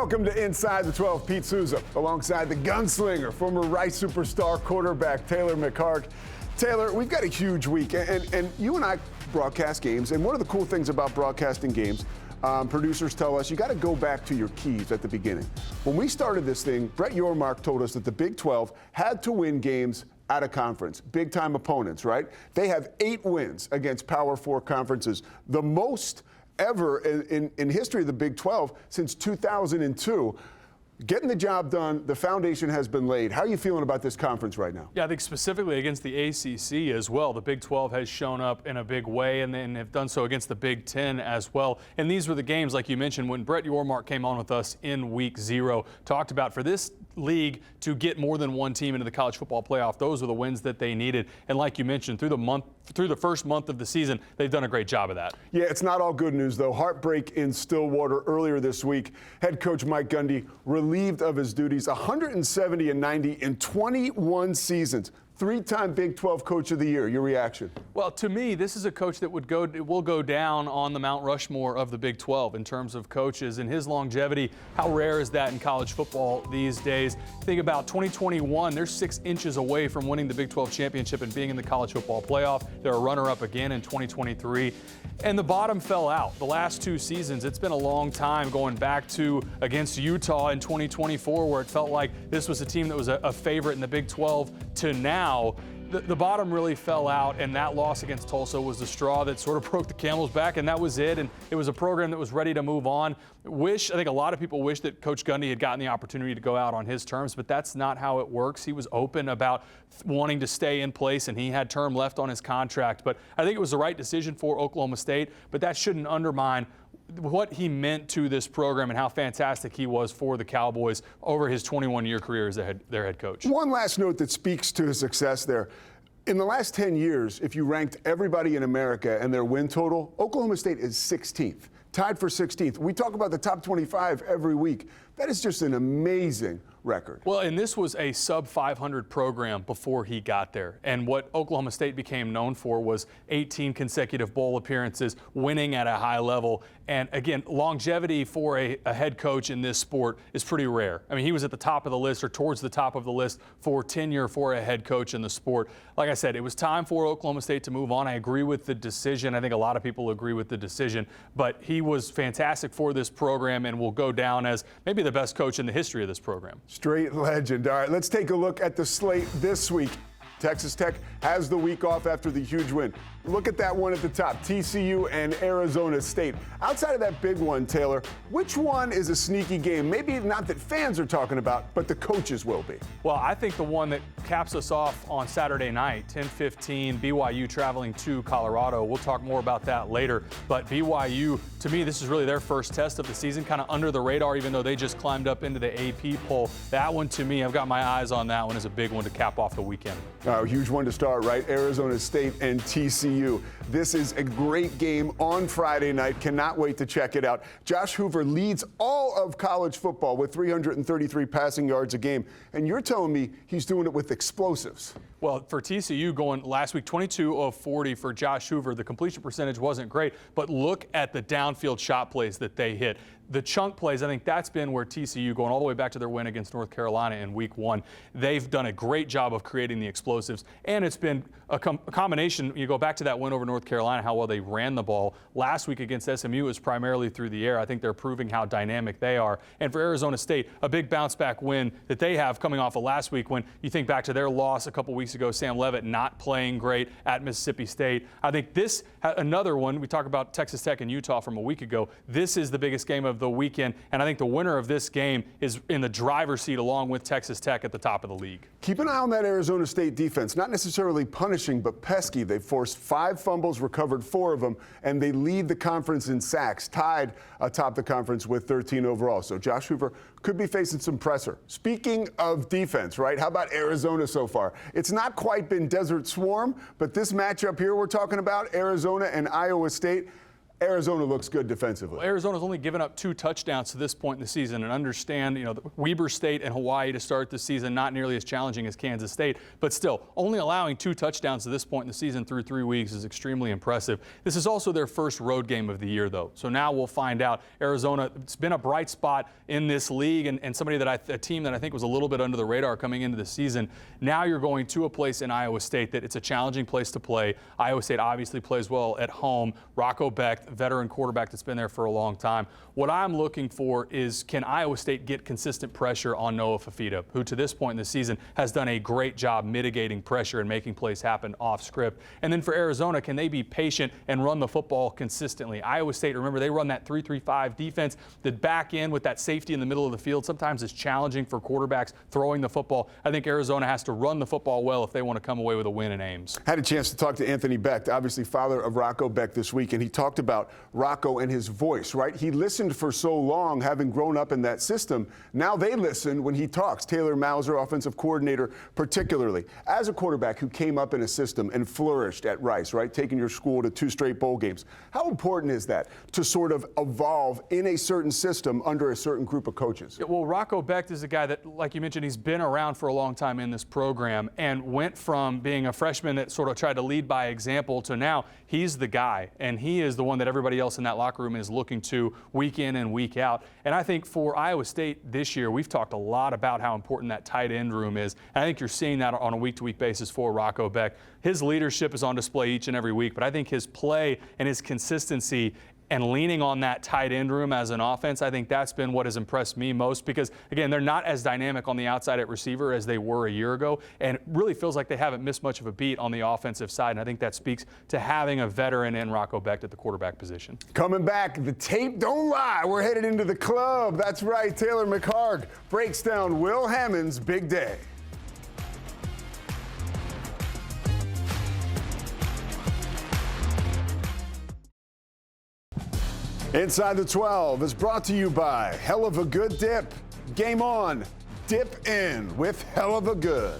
Welcome to Inside the 12. Pete Sousa, alongside the gunslinger, former Rice superstar quarterback Taylor McHargue. Taylor, we've got a huge week, and you and I broadcast games, and one of the cool things about broadcasting games, producers tell us you got to go back to your keys at the beginning. When we started this thing, Brett Yormark told us that the Big 12 had to win games out of conference, big-time opponents, right? They have 8 wins against Power 4 conferences, the most ever in history of the Big 12 since 2002. Getting the job done, the foundation has been laid. How are you feeling about this conference right now? Yeah, I think specifically against the ACC as well. The Big 12 has shown up in a big way and then have done so against the Big 10 as well. And these were the games, like you mentioned, when Brett Yormark came on with us in week 0, talked about for this league to get more than one team into the college football playoff. Those were the wins that they needed. And like you mentioned, through the first month of the season, they've done a great job of that. Yeah, it's not all good news, though. Heartbreak in Stillwater earlier this week. Head coach Mike Gundy relieved of his duties, 170-90 in 21 seasons. 3-time Big 12 Coach of the Year. Your reaction? Well, to me, this is a coach that will go down on the Mount Rushmore of the Big 12 in terms of coaches and his longevity. How rare is that in college football these days? Think about 2021. They're 6 inches away from winning the Big 12 championship and being in the college football playoff. They're a runner-up again in 2023. And the bottom fell out. The last 2 seasons, it's been a long time going back to against Utah in 2024, where it felt like this was a team that was a favorite in the Big 12 to now. The bottom really fell out, and that loss against Tulsa was the straw that sort of broke the camel's back, and that was it. And it was a program that was ready to move on. I think a lot of people wish that Coach Gundy had gotten the opportunity to go out on his terms, but that's not how it works. He was open about wanting to stay in place, and he had term left on his contract. But I think it was the right decision for Oklahoma State, but that shouldn't undermine what he meant to this program and how fantastic he was for the Cowboys over his 21-year career as their head coach. One last note that speaks to his success there. In the last 10 years, if you ranked everybody in America and their win total, Oklahoma State is 16th, tied for 16th. We talk about the top 25 every week. That is just an amazing record. Well, and this was a sub-500 program before he got there. And what Oklahoma State became known for was 18 consecutive bowl appearances, winning at a high level. And again, longevity for a head coach in this sport is pretty rare. I mean, he was at the top of the list or towards the top of the list for tenure for a head coach in the sport. Like I said, it was time for Oklahoma State to move on. I agree with the decision. I think a lot of people agree with the decision. But he was fantastic for this program and will go down as maybe the best coach in the history of this program. Straight legend. All right, let's take a look at the slate this week. Texas Tech has the week off after the huge win. Look at that one at the top, TCU and Arizona State. Outside of that big one, Taylor, which one is a sneaky game? Maybe not that fans are talking about, but the coaches will be. Well, I think the one that caps us off on Saturday night, 10:15, BYU traveling to Colorado. We'll talk more about that later. But BYU, to me, this is really their first test of the season, kind of under the radar, even though they just climbed up into the AP poll. That one, to me, I've got my eyes on that one as a big one to cap off the weekend. Huge one to start, right? Arizona State and TCU. This is a great game on Friday night. Cannot wait to check it out. Josh Hoover leads all of college football with 333 passing yards a game. And you're telling me he's doing it with explosives. Well, for TCU going last week, 22 of 40 for Josh Hoover. The completion percentage wasn't great, but look at the downfield shot plays that they hit. The chunk plays, I think that's been where TCU, going all the way back to their win against North Carolina in week 1, they've done a great job of creating the explosives. And it's been a combination. You go back to that win over North Carolina, how well they ran the ball. Last week against SMU was primarily through the air. I think they're proving how dynamic they are. And for Arizona State, a big bounce back win that they have coming off of last week when you think back to their loss a couple weeks ago, Sam Leavitt not playing great at Mississippi State. I think this, another one, we talk about Texas Tech and Utah from a week ago. This is the biggest game of the weekend, and I think the winner of this game is in the driver's seat along with Texas Tech at the top of the league. Keep an eye on that Arizona State defense. Not necessarily punishing, but pesky. They forced 5 fumbles, recovered 4 of them, and they lead the conference in sacks, tied atop the conference with 13 overall. So Josh Hoover could be facing some pressure. Speaking of defense, right? How about Arizona so far? It's not quite been Desert Swarm, but this matchup here we're talking about, Arizona and Iowa State, Arizona looks good defensively. Well, Arizona's only given up 2 touchdowns to this point in the season, and understand, Weber State and Hawaii to start the season, not nearly as challenging as Kansas State, but still, only allowing 2 touchdowns to this point in the season through 3 weeks is extremely impressive. This is also their first road game of the year, though, so now we'll find out. Arizona, it's been a bright spot in this league, and a team that I think was a little bit under the radar coming into the season. Now you're going to a place in Iowa State that it's a challenging place to play. Iowa State obviously plays well at home. Rocco Becht, veteran quarterback that's been there for a long time. What I'm looking for is, can Iowa State get consistent pressure on Noah Fifita, who to this point in the season has done a great job mitigating pressure and making plays happen off script. And then for Arizona, can they be patient and run the football consistently? Iowa State, remember, they run that 3-3-5 defense. The back end with that safety in the middle of the field sometimes is challenging for quarterbacks throwing the football. I think Arizona has to run the football well if they want to come away with a win in Ames. Had a chance to talk to Anthony Becht, obviously father of Rocco Becht, this week, and he talked about Rocco and his voice, right? He listened for so long, having grown up in that system. Now they listen when he talks. Taylor Mauser, offensive coordinator, particularly. As a quarterback who came up in a system and flourished at Rice, right, taking your school to 2 straight bowl games, how important is that to sort of evolve in a certain system under a certain group of coaches? Yeah, well, Rocco Becht is a guy that, like you mentioned, he's been around for a long time in this program and went from being a freshman that sort of tried to lead by example to now he's the guy, and he is the one that everybody else in that locker room is looking to week in and week out. And I think for Iowa State this year, we've talked a lot about how important that tight end room is. And I think you're seeing that on a week-to-week basis for Rocco Becht. His leadership is on display each and every week, but I think his play and his consistency and leaning on that tight end room as an offense, I think that's been what has impressed me most, because, again, they're not as dynamic on the outside at receiver as they were a year ago, and it really feels like they haven't missed much of a beat on the offensive side, and I think that speaks to having a veteran in Rocco Becht at the quarterback position. Coming back, the tape don't lie. We're headed into the club. That's right, Taylor McHargue breaks down Will Hammond's big day. Inside the 12 is brought to you by Hell of a Good Dip. Game on, dip in with Hell of a Good.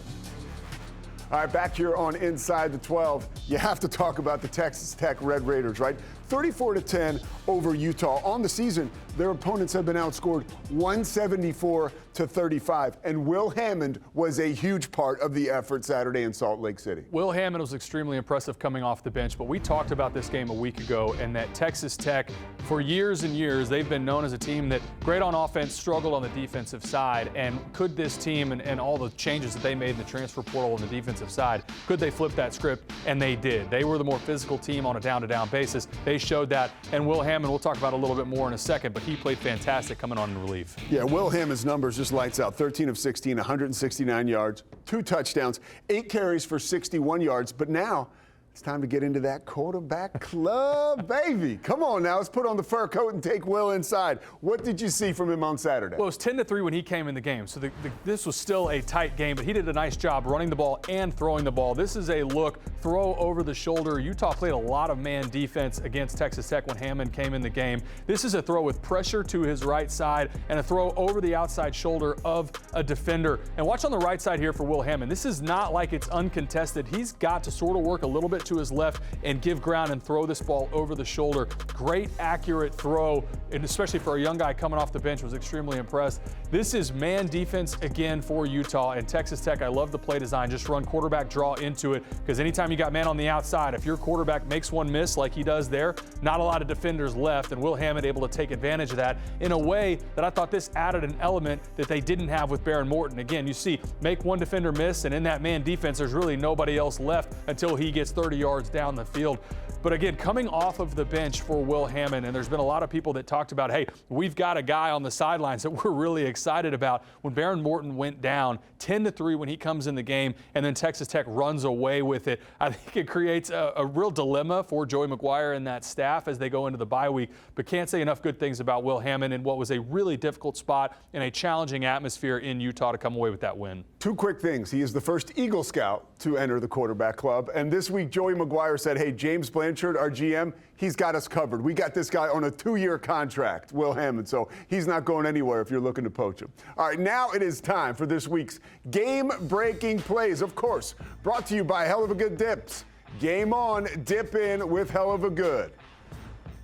All right, back here on Inside the 12, you have to talk about the Texas Tech Red Raiders, right? 34-10 over Utah. On the season, their opponents have been outscored 174-35, and Will Hammond was a huge part of the effort Saturday in Salt Lake City. Will Hammond was extremely impressive coming off the bench, but we talked about this game a week ago, and that Texas Tech, for years and years, they've been known as a team that great on offense, struggled on the defensive side. And could this team and all the changes that they made in the transfer portal on the defensive side, could they flip that script? And they did. They were the more physical team on a down-to-down basis. They showed that. And Will Hammond, we'll talk about a little bit more in a second, but he played fantastic coming on in relief. Yeah, Will Hammond's numbers just lights out. 13 of 16, 169 yards, 2 touchdowns, 8 carries for 61 yards. But now it's time to get into that quarterback club, baby. Come on now, let's put on the fur coat and take Will inside. What did you see from him on Saturday? Well, it was 10-3 when he came in the game, so this was still a tight game, but he did a nice job running the ball and throwing the ball. This is a look, throw over the shoulder. Utah played a lot of man defense against Texas Tech when Hammond came in the game. This is a throw with pressure to his right side and a throw over the outside shoulder of a defender. And watch on the right side here for Will Hammond. This is not like it's uncontested. He's got to sort of work a little bit to his left and give ground and throw this ball over the shoulder. Great accurate throw, and especially for a young guy coming off the bench, was extremely impressed. This is man defense again for Utah, and Texas Tech, I love the play design. Just run quarterback draw into it, because anytime you got man on the outside, if your quarterback makes one miss like he does there, not a lot of defenders left, and Will Hammond able to take advantage of that in a way that I thought this added an element that they didn't have with Baron Morton. Again, you see, make one defender miss, and in that man defense, there's really nobody else left until he gets 30 yards down the field. But again, coming off of the bench for Will Hammond, and there's been a lot of people that talked about, hey, we've got a guy on the sidelines that we're really excited about. When Baron Morton went down 10-3 when he comes in the game, and then Texas Tech runs away with it, I think it creates a real dilemma for Joey McGuire and that staff as they go into the bye week. But can't say enough good things about Will Hammond in what was a really difficult spot in a challenging atmosphere in Utah to come away with that win. 2 quick things. He is the first Eagle Scout to enter the quarterback club. And this week, Joey McGuire said, hey, James Blanchard, our GM, he's got us covered. We got this guy on a 2-year contract, Will Hammond, so he's not going anywhere if you're looking to poach him. All right, now it is time for this week's game-breaking plays, of course, brought to you by Hell of a Good Dips. Game on, dip in with Hell of a Good.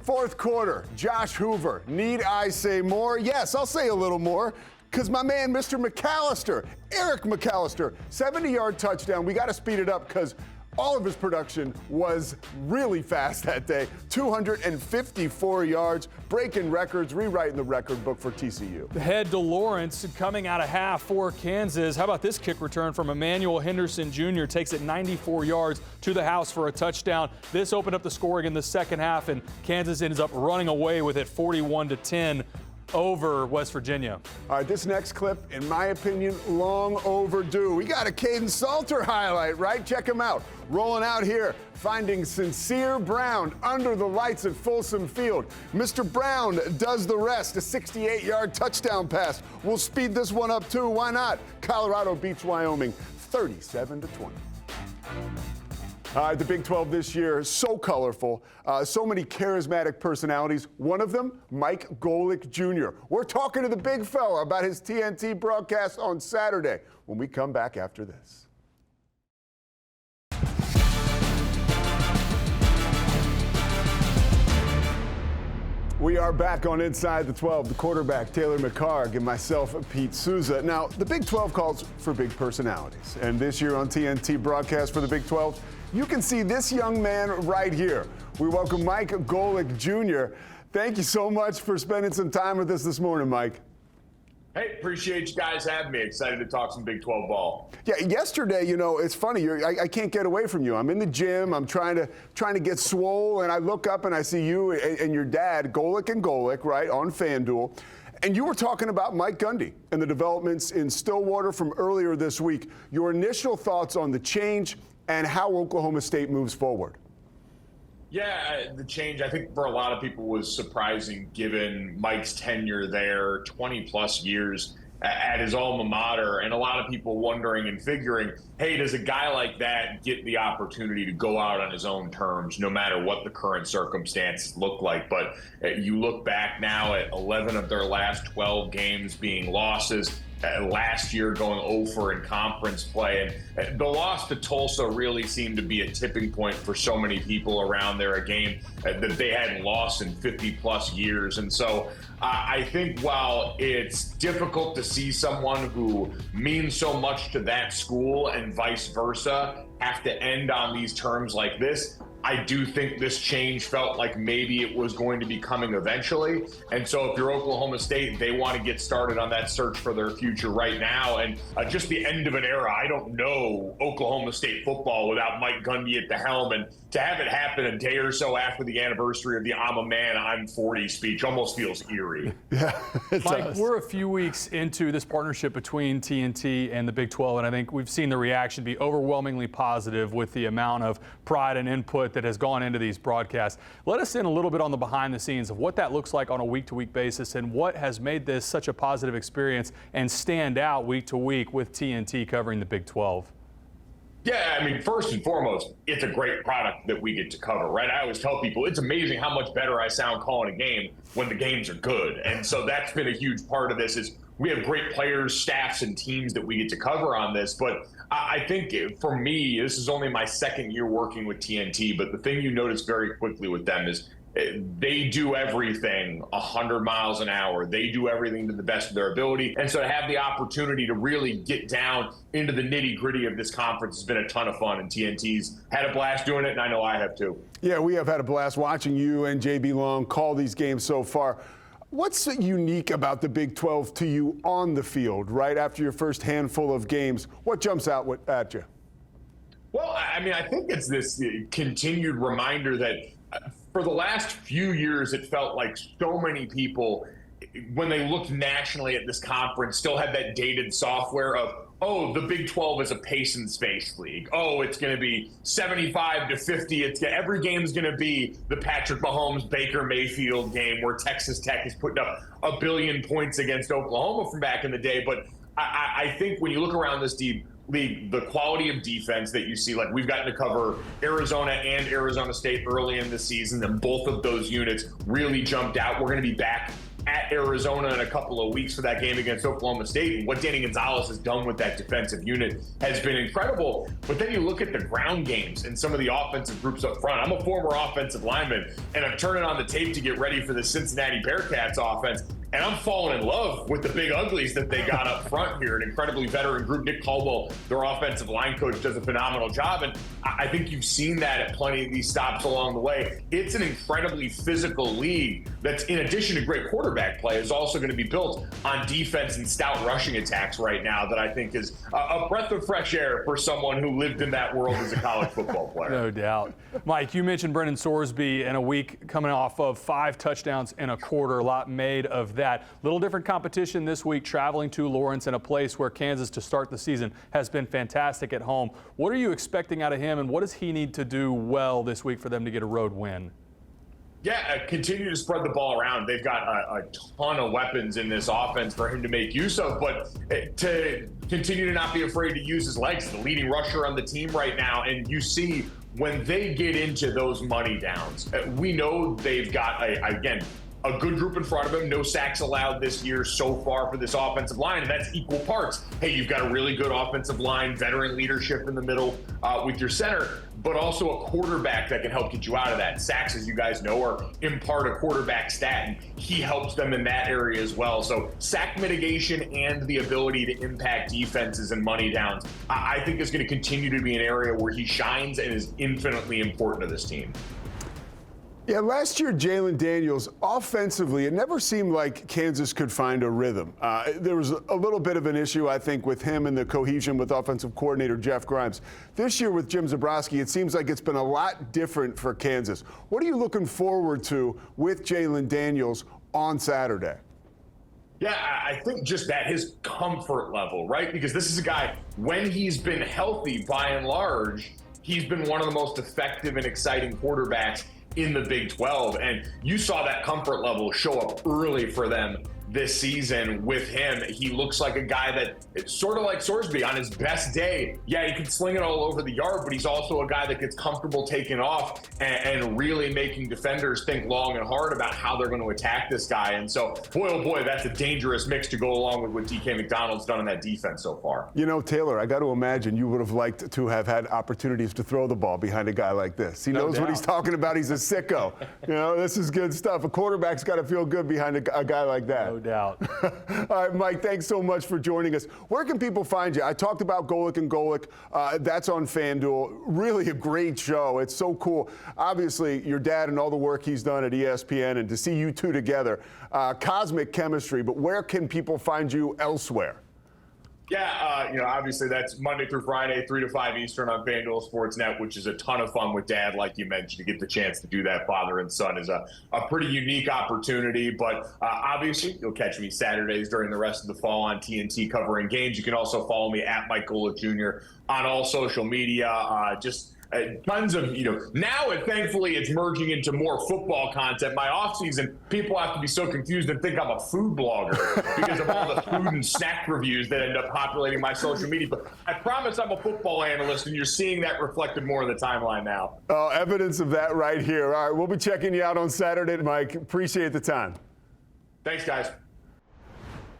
Fourth quarter, Josh Hoover. Need I say more? Yes, I'll say a little more, because my man, Mr. McAllister, Eric McAllister, 70-yard touchdown. We got to speed it up because all of his production was really fast that day. 254 yards, breaking records, rewriting the record book for TCU. Head to Lawrence coming out of half for Kansas. How about this kick return from Emmanuel Henderson Jr. Takes it 94 yards to the house for a touchdown. This opened up the scoring in the second half, and Kansas ends up running away with it 41-10 over West Virginia. All right, this next clip, in my opinion, long overdue. We got a Caden Salter highlight, right? Check him out. Rolling out here, finding Sincere Brown under the lights at Folsom Field. Mr. Brown does the rest, a 68-yard touchdown pass. We'll speed this one up too, why not? Colorado beats Wyoming 37-20. The Big 12 this year is so colorful, so many charismatic personalities. One of them, Mike Golic Jr. We're talking to the big fella about his TNT broadcast on Saturday when we come back after this. We are back on Inside the 12, the quarterback, Taylor McHargue, and myself, Pete Sousa. Now, the Big 12 calls for big personalities. And this year on TNT broadcast for the Big 12, you can see this young man right here. We welcome Mike Golic Jr. Thank you so much for spending some time with us this morning, Mike. Hey, appreciate you guys having me. Excited to talk some Big 12 ball. Yeah, yesterday, you know, it's funny. I can't get away from you. I'm in the gym. I'm trying to get swole, and I look up and I see you and your dad, Golic and Golic, right, on FanDuel. And you were talking about Mike Gundy and the developments in Stillwater from earlier this week. Your initial thoughts on the change and how Oklahoma State moves forward. Yeah, the change, I think, for a lot of people was surprising given Mike's tenure there, 20-plus years at his alma mater, and a lot of people wondering and figuring, hey, does a guy like that get the opportunity to go out on his own terms, no matter what the current circumstances look like? But you look back now at 11 of their last 12 games being losses, last year going 0 in conference play. And the loss to Tulsa really seemed to be a tipping point for so many people around there, a game that they hadn't lost in 50-plus years. And so I think while it's difficult to see someone who means so much to that school and vice versa have to end on these terms like this, I do think this change felt like maybe it was going to be coming eventually. And so if you're Oklahoma State, they want to get started on that search for their future right now. And just the end of an era. I don't know Oklahoma State football without Mike Gundy at the helm. And to have it happen a day or so after the anniversary of the I'm a man, I'm 40 speech almost feels eerie. Yeah, Mike, we're a few weeks into this partnership between TNT and the Big 12, and I think we've seen the reaction be overwhelmingly positive with the amount of pride and input that has gone into these broadcasts. Let us in a little bit on the behind the scenes of what that looks like on a week-to-week basis and what has made this such a positive experience and stand out week to week with TNT covering the Big 12. Yeah, I mean, first and foremost, it's a great product that we get to cover, right? I always tell people it's amazing how much better I sound calling a game when the games are good. And so that's been a huge part of this is we have great players, staffs, and teams that we get to cover on this. But I think for me, this is only my second year working with TNT, but the thing you notice very quickly with them is they do everything 100 miles an hour. They do everything to the best of their ability. And so to have the opportunity to really get down into the nitty-gritty of this conference has been a ton of fun. And TNT's had a blast doing it, and I know I have too. Yeah, we have had a blast watching you and JB Long call these games so far. What's unique about the Big 12 to you on the field right after your first handful of games? What jumps out at you? Well, I mean, I think it's this continued reminder that for the last few years, it felt like so many people, when they looked nationally at this conference, still had that dated software of, oh, the Big 12 is a pace and space league. Oh, it's going to be 75-50. Every game is going to be the Patrick Mahomes, Baker Mayfield game where Texas Tech is putting up 1 billion points against Oklahoma from back in the day. But I think when you look around this league, the quality of defense that you see, like we've gotten to cover Arizona and Arizona State early in the season, and both of those units really jumped out. We're going to be back at Arizona in a couple of weeks for that game against Oklahoma State. And what Danny Gonzalez has done with that defensive unit has been incredible. But then you look at the ground games and some of the offensive groups up front. I'm a former offensive lineman, and I'm turning on the tape to get ready for the Cincinnati Bearcats offense. And I'm falling in love with the big uglies that they got up front here. An incredibly veteran group. Nick Caldwell, their offensive line coach, does a phenomenal job. And I think you've seen that at plenty of these stops along the way. It's an incredibly physical league that's, in addition to great quarterback play, is also going to be built on defense and stout rushing attacks right now that I think is a breath of fresh air for someone who lived in that world as a college football player. No doubt. Mike, you mentioned Brendan Sorsby in a week coming off of 5 touchdowns in a quarter, a lot made of that. Little different competition this week, traveling to Lawrence in a place where Kansas to start the season has been fantastic at home. What are you expecting out of him, and what does he need to do well this week for them to get a road win? Yeah, continue to spread the ball around. They've got a ton of weapons in this offense for him to make use of, but to continue to not be afraid to use his legs. The leading rusher on the team right now, and you see when they get into those money downs, we know they've got, a good group in front of him. No sacks allowed this year so far for this offensive line, and that's equal parts. Hey, you've got a really good offensive line, veteran leadership in the middle with your center, but also a quarterback that can help get you out of that. Sacks, as you guys know, are in part a quarterback stat, and he helps them in that area as well. So sack mitigation and the ability to impact defenses and money downs, I think is going to continue to be an area where he shines and is infinitely important to this team. Yeah, last year, Jalen Daniels, offensively, it never seemed like Kansas could find a rhythm. There was a little bit of an issue, I think, with him and the cohesion with offensive coordinator Jeff Grimes. This year with Jim Zabrowski, it seems like it's been a lot different for Kansas. What are you looking forward to with Jalen Daniels on Saturday? Yeah, I think just that, his comfort level, right? Because this is a guy, when he's been healthy, by and large, he's been one of the most effective and exciting quarterbacks in the Big 12, and you saw that comfort level show up early for them this season with him. He looks like a guy that, it's sort of like Sorsby on his best day. Yeah, he can sling it all over the yard, but he's also a guy that gets comfortable taking off and really making defenders think long and hard about how they're going to attack this guy. And so, boy, oh boy, that's a dangerous mix to go along with what DK McDonald's done in that defense so far. You know, Taylor, I got to imagine you would have liked to have had opportunities to throw the ball behind a guy like this. He knows what he's talking about. He's a sicko. You know, this is good stuff. A quarterback's got to feel good behind a guy like that. No doubt. All right, Mike, thanks so much for joining us. Where can people find you? I talked about Golic and Golic. That's on FanDuel. Really a great show. It's so cool. Obviously, your dad and all the work he's done at ESPN, and to see you two together, cosmic chemistry. But where can people find you elsewhere? Yeah, obviously that's Monday through Friday, 3 to 5 Eastern on FanDuel Sportsnet, which is a ton of fun with Dad, like you mentioned. To get the chance to do that father and son is a pretty unique opportunity. But obviously, you'll catch me Saturdays during the rest of the fall on TNT covering games. You can also follow me at Mike Golic Jr. on all social media. Tons of, now thankfully it's merging into more football content. My offseason, people have to be so confused and think I'm a food blogger because of all the food and snack reviews that end up populating my social media. But I promise I'm a football analyst, and you're seeing that reflected more in the timeline now. Oh, evidence of that right here. All right, we'll be checking you out on Saturday, Mike. Appreciate the time. Thanks, guys.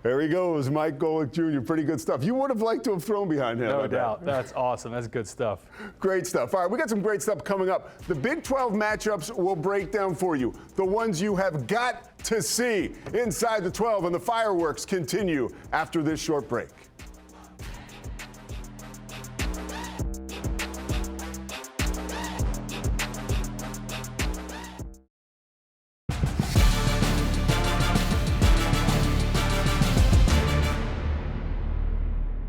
There he goes, Mike Golic Jr. Pretty good stuff. You would have liked to have thrown behind him. No doubt. That's awesome. That's good stuff. Great stuff. All right, we got some great stuff coming up. The Big 12 matchups we'll break down for you. The ones you have got to see inside the 12, and the fireworks continue after this short break.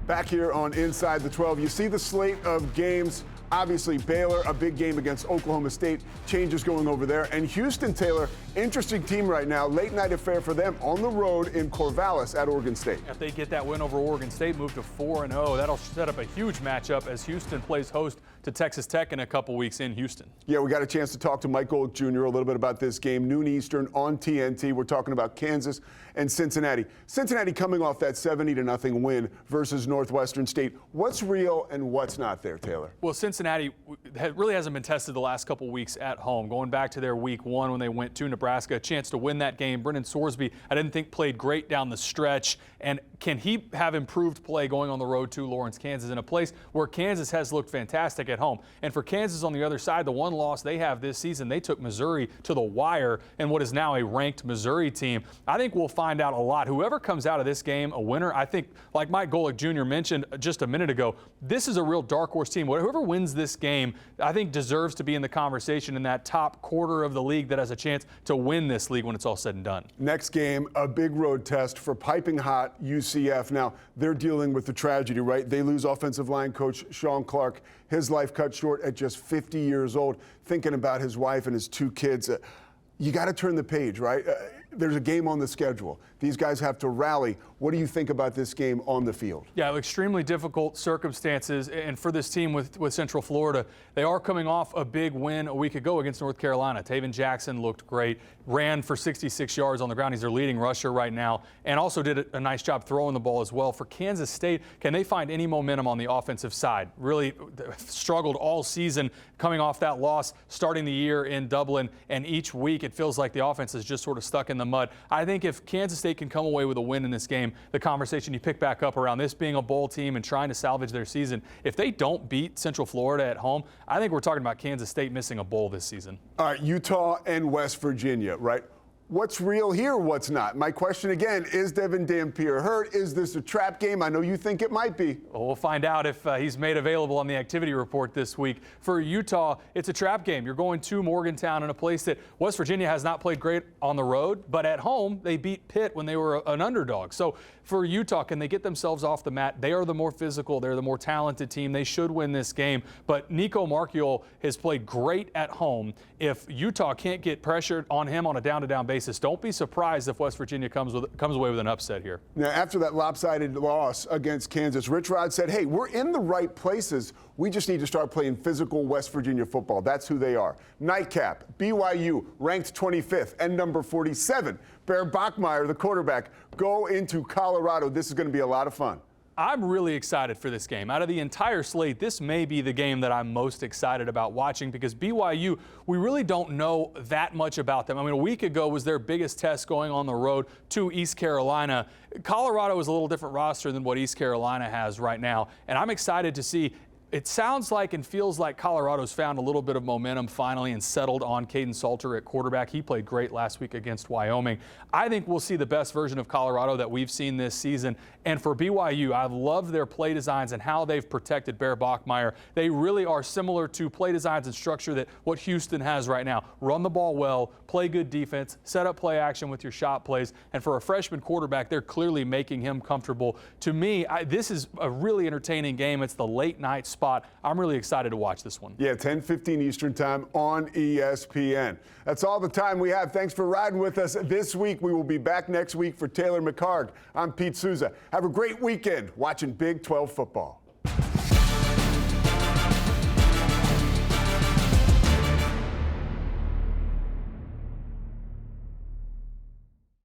Back here on Inside the 12, you see the slate of games. Obviously, Baylor, a big game against Oklahoma State. Changes going over there. And Houston, Taylor, interesting team right now. Late night affair for them on the road in Corvallis at Oregon State. If they get that win over Oregon State, move to 4-0, that'll set up a huge matchup as Houston plays host to to Texas Tech in a couple weeks in Houston. Yeah, we got a chance to talk to Mike Golic Jr. a little bit about this game, noon Eastern on TNT. We're talking about Kansas and Cincinnati. Cincinnati coming off that 70-0 win versus Northwestern State. What's real and what's not there, Taylor? Well, Cincinnati really hasn't been tested the last couple weeks at home. Going back to their week 1 when they went to Nebraska, a chance to win that game. Brennan Sorsby, I didn't think played great down the stretch. And can he have improved play going on the road to Lawrence, Kansas, in a place where Kansas has looked fantastic at home? And for Kansas on the other side, the one loss they have this season, they took Missouri to the wire in what is now a ranked Missouri team. I think we'll find out a lot. Whoever comes out of this game a winner, I think, like Mike Golic Jr. mentioned just a minute ago, this is a real dark horse team. Whoever wins this game, I think deserves to be in the conversation in that top quarter of the league that has a chance to win this league when it's all said and done. Next game, a big road test for piping hot UCF. Now, they're dealing with the tragedy, right? They lose offensive line coach Sean Clark. His life cut short at just 50 years old, thinking about his wife and his 2 kids. You got to turn the page, right? There's a game on the schedule. These guys have to rally. What do you think about this game on the field? Yeah, extremely difficult circumstances. And for this team with Central Florida, they are coming off a big win a week ago against North Carolina. Taven Jackson looked great, ran for 66 yards on the ground. He's their leading rusher right now, and also did a nice job throwing the ball as well. For Kansas State, can they find any momentum on the offensive side? Really struggled all season coming off that loss, starting the year in Dublin, and each week it feels like the offense is just sort of stuck in the mud. I think if Kansas State can come away with a win in this game, the conversation you pick back up around this being a bowl team and trying to salvage their season, if they don't beat Central Florida at home, I think we're talking about Kansas State missing a bowl this season. All right, Utah and West Virginia, right? What's real here, what's not? My question again, is Devin Dampier hurt? Is this a trap game? I know you think it might be. Well, we'll find out if he's made available on the activity report this week. For Utah, it's a trap game. You're going to Morgantown in a place that West Virginia has not played great on the road, but at home they beat Pitt when they were an underdog. So for Utah, can they get themselves off the mat? They are the more physical. They're the more talented team. They should win this game. But Nico Marchiol has played great at home. If Utah can't get pressured on him on a down-to-down basis, don't be surprised if West Virginia comes away with an upset here. Now, after that lopsided loss against Kansas, Rich Rod said, hey, we're in the right places. We just need to start playing physical West Virginia football. That's who they are. Nightcap, BYU, ranked 25th and number 47. Bear Bachmeier, the quarterback, go into Colorado. This is going to be a lot of fun. I'm really excited for this game. Out of the entire slate, this may be the game that I'm most excited about watching because BYU, we really don't know that much about them. I mean, a week ago was their biggest test going on the road to East Carolina. Colorado is a little different roster than what East Carolina has right now, and I'm excited to see. It sounds like and feels like Colorado's found a little bit of momentum finally and settled on Caden Salter at quarterback. He played great last week against Wyoming. I think we'll see the best version of Colorado that we've seen this season. And for BYU, I've loved their play designs and how they've protected Bear Bachmeier. They really are similar to play designs and structure that what Houston has right now. Run the ball well, play good defense, set up play action with your shot plays. And for a freshman quarterback, they're clearly making him comfortable. To me, this is a really entertaining game. It's the late night spot. I'm really excited to watch this one. Yeah, 10:15 Eastern time on ESPN. That's all the time we have. Thanks for riding with us this week. We will be back next week for Taylor McHargue. I'm Pete Sousa. Have a great weekend watching Big 12 football.